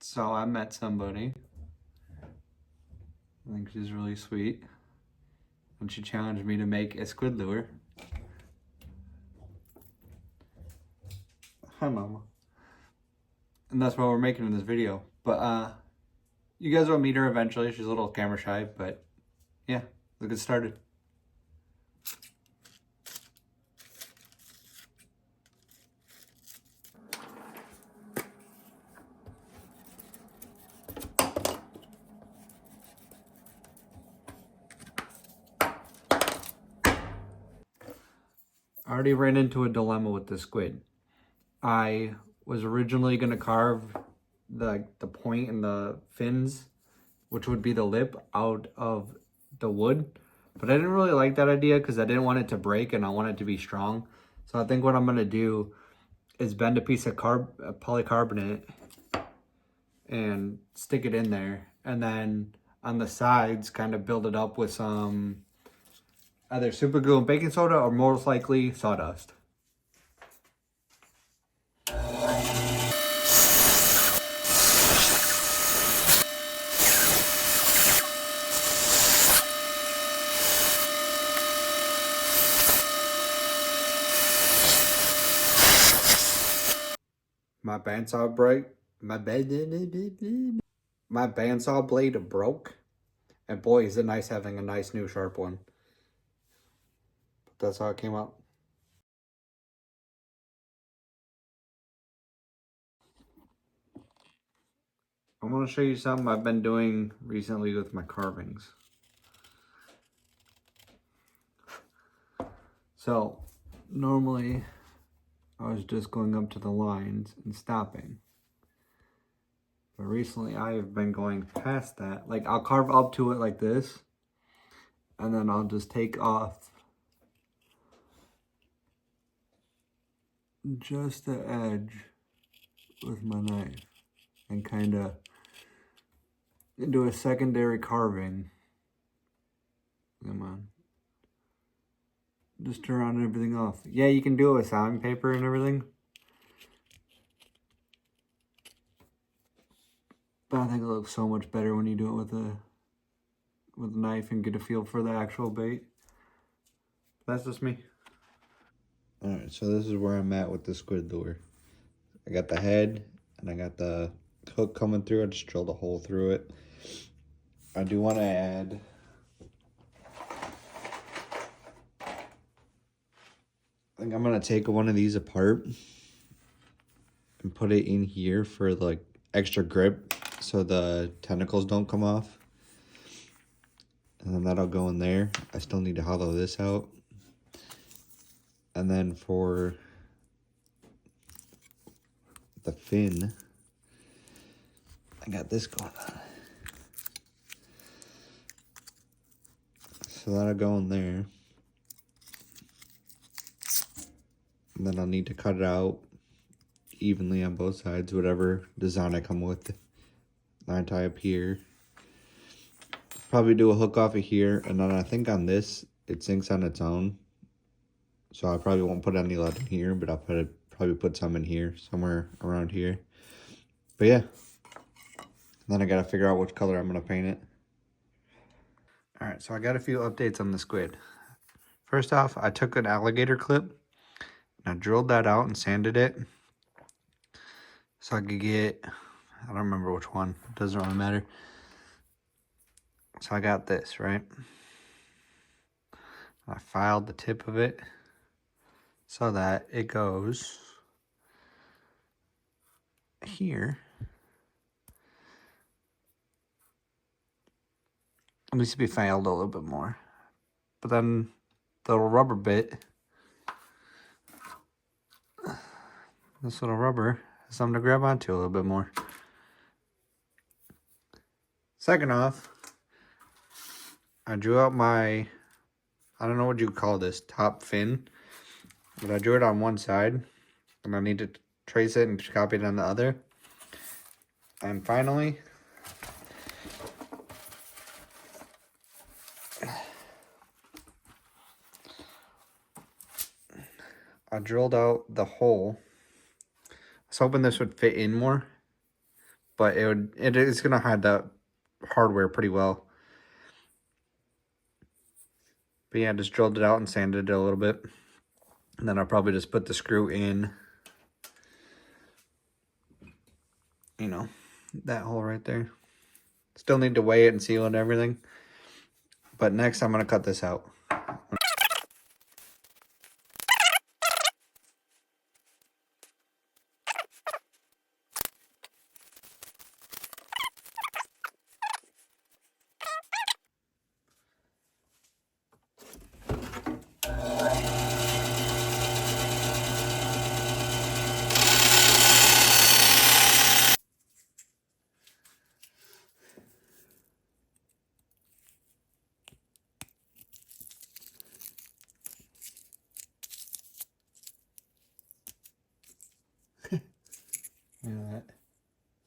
So I met somebody. I think she's really sweet. And she challenged me to make a squid lure. Hi, Mama. And that's what we're making in this video. But you guys will meet her eventually. She's a little camera shy, but yeah, let's get started. I already ran into a dilemma with the squid. I was originally going to carve the point and the fins, which would be the lip, out of the wood. But I didn't really like that idea because I didn't want it to break and I want it to be strong. So I think what I'm going to do is bend a piece of polycarbonate and stick it in there. And then on the sides, kind of build it up with some either super glue and baking soda or most likely sawdust. My bandsaw break. My bandsaw blade broke, and boy, is it nice having a nice new sharp one. But that's how it came out. I want to show you something I've been doing recently with my carvings. So, normally, I was just going up to the lines and stopping. But recently, I have been going past that. Like, I'll carve up to it like this, and then I'll just take off just the edge with my knife and kind of do a secondary carving. Come on. Just to round everything off. Yeah, you can do it with sandpaper and everything. But I think it looks so much better when you do it with a knife and get a feel for the actual bait. That's just me. Alright, so this is where I'm at with the squid lure. I got the head and I got the hook coming through. I just drilled a hole through it. I do want to add I think I'm going to take one of these apart and put it in here for like extra grip so the tentacles don't come off. And then that'll go in there. I still need to hollow this out. And then for the fin, I got this going on. So that'll go in there. And then I'll need to cut it out evenly on both sides, whatever design I come with. Line tie up here. Probably do a hook off of here, and then I think on this, it sinks on its own. So I probably won't put any lead in here, but I'll probably put some in here, somewhere around here. But yeah. Then I gotta figure out which color I'm gonna paint it. Alright, so I got a few updates on the squid. First off, I took an alligator clip, and I drilled that out and sanded it. So I could get, I don't remember which one, it doesn't really matter. So I got this, right? I filed the tip of it so that it goes here. It needs to be filed a little bit more. But then the little rubber bit, this little rubber, has something to grab onto a little bit more. Second off, I drew out my, I don't know what you call this, top fin. But I drew it on one side, and I need to trace it and copy it on the other. And finally, I drilled out the hole. I was hoping this would fit in more, but it is gonna hide the hardware pretty well. But yeah, just drilled it out and sanded it a little bit. And then I'll probably just put the screw in, you know, that hole right there. Still need to weigh it and seal it and everything. But next I'm gonna cut this out.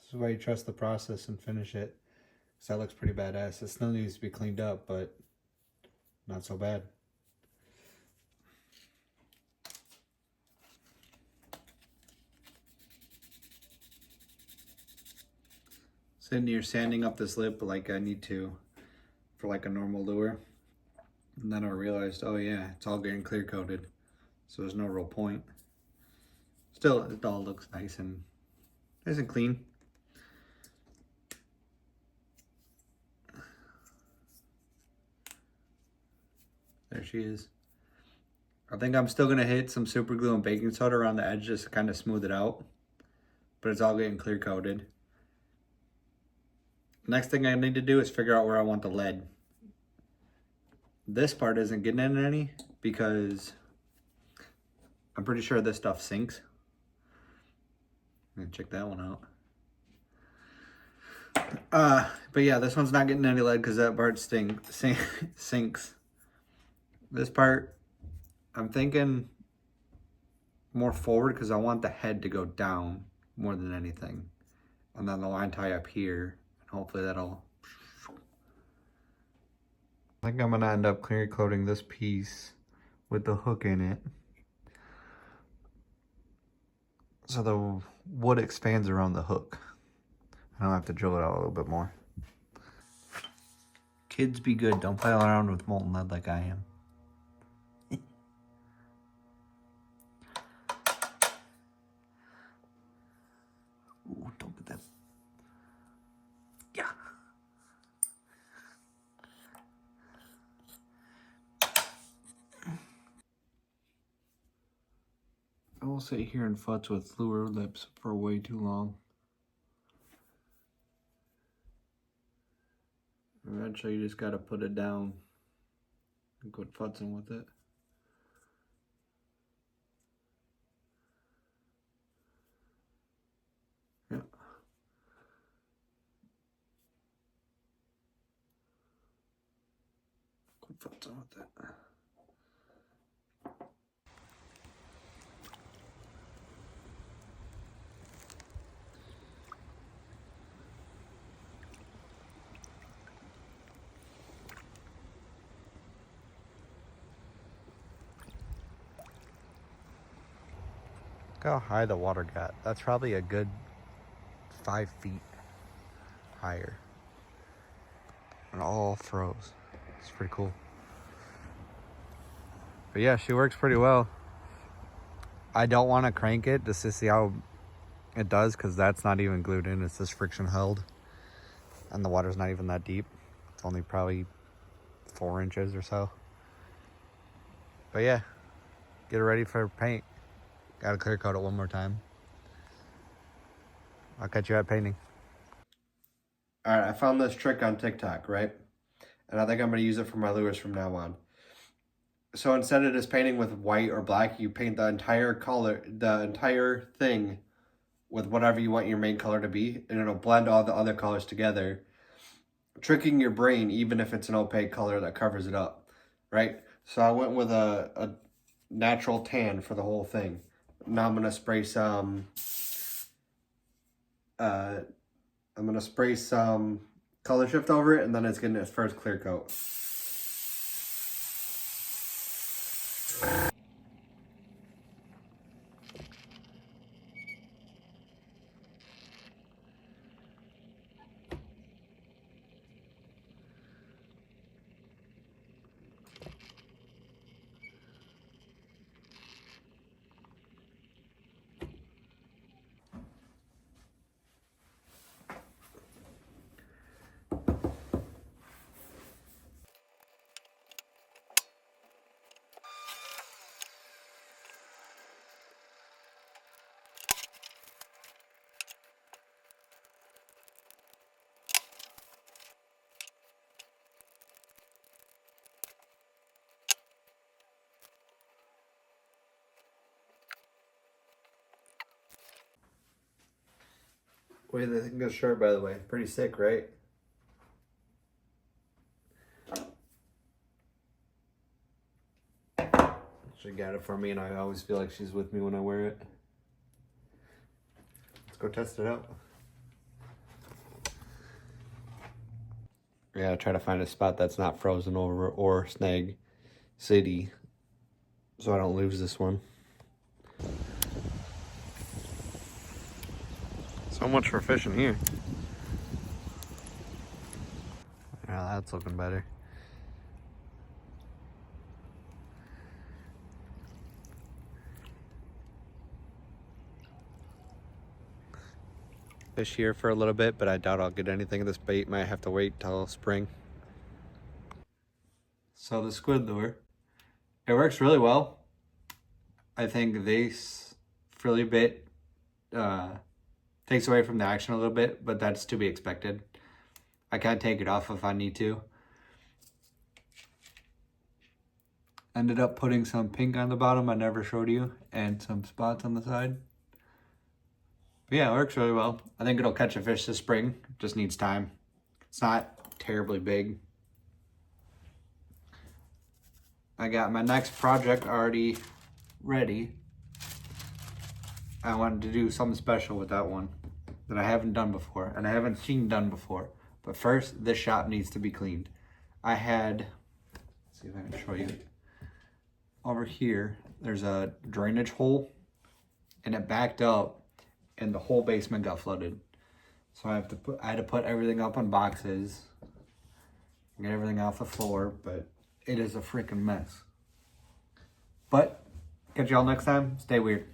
This is why you trust the process and finish it. Because that looks pretty badass. It still needs to be cleaned up, but not so bad. So you're sanding up this lip like I need to for like a normal lure. And then I realized, oh yeah, it's all getting clear coated. So there's no real point. Still, it all looks nice and clean. There she is. I think I'm still gonna hit some super glue and baking soda around the edge just to kind of smooth it out. But it's all getting clear coated. Next thing I need to do is figure out where I want the lead. This part isn't getting in any because I'm pretty sure this stuff sinks. I'm gonna check that one out. But yeah, this one's not getting any lead because that part sinks. This part, I'm thinking more forward because I want the head to go down more than anything. And then the line tie up here. And hopefully that'll... I think I'm going to end up clear coating this piece with the hook in it. So the wood expands around the hook. I don't have to drill it out a little bit more. Kids be good. Don't play around with molten lead like I am. Ooh, don't get that. Yeah. I will sit here and futz with lure lips for way too long. Eventually you just gotta put it down and quit futzing with it. Yeah. Quit futzing with it. Look how high the water got. That's probably a good 5 feet higher. And all froze. It's pretty cool. But yeah, she works pretty well. I don't want to crank it just to see how it does because that's not even glued in. It's just friction held. And the water's not even that deep. It's only probably 4 inches or so. But yeah, get it ready for paint. Gotta clear coat it one more time. I'll catch you at painting. All right, I found this trick on TikTok, right? And I think I'm gonna use it for my lures from now on. So instead of just painting with white or black, you paint the entire color, the entire thing with whatever you want your main color to be, and it'll blend all the other colors together, tricking your brain even if it's an opaque color that covers it up, right? So I went with a natural tan for the whole thing. Now I'm gonna spray some color shift over it, and then it's getting its first clear coat. What do you think of this shirt, by the way? Pretty sick, right? She got it for me, and I always feel like she's with me when I wear it. Let's go test it out. Yeah, try to find a spot that's not frozen over or snag city, so I don't lose this one. So much for fishing here. Yeah, that's looking better. Fish here for a little bit, but I doubt I'll get anything of this bait. Might have to wait till spring. So the squid lure, it works really well. I think this frilly bit takes away from the action a little bit, but that's to be expected. I can take it off if I need to. Ended up putting some pink on the bottom I never showed you, and some spots on the side. But yeah, it works really well. I think it'll catch a fish this spring. Just needs time. It's not terribly big. I got my next project already ready. I wanted to do something special with that one that I haven't done before, and I haven't seen done before. But first, this shop needs to be cleaned. I had, let's see if I can show you. Over here, there's a drainage hole, and it backed up, and the whole basement got flooded. So I had to put everything up on boxes, get everything off the floor, but it is a freaking mess. But catch y'all next time. Stay weird.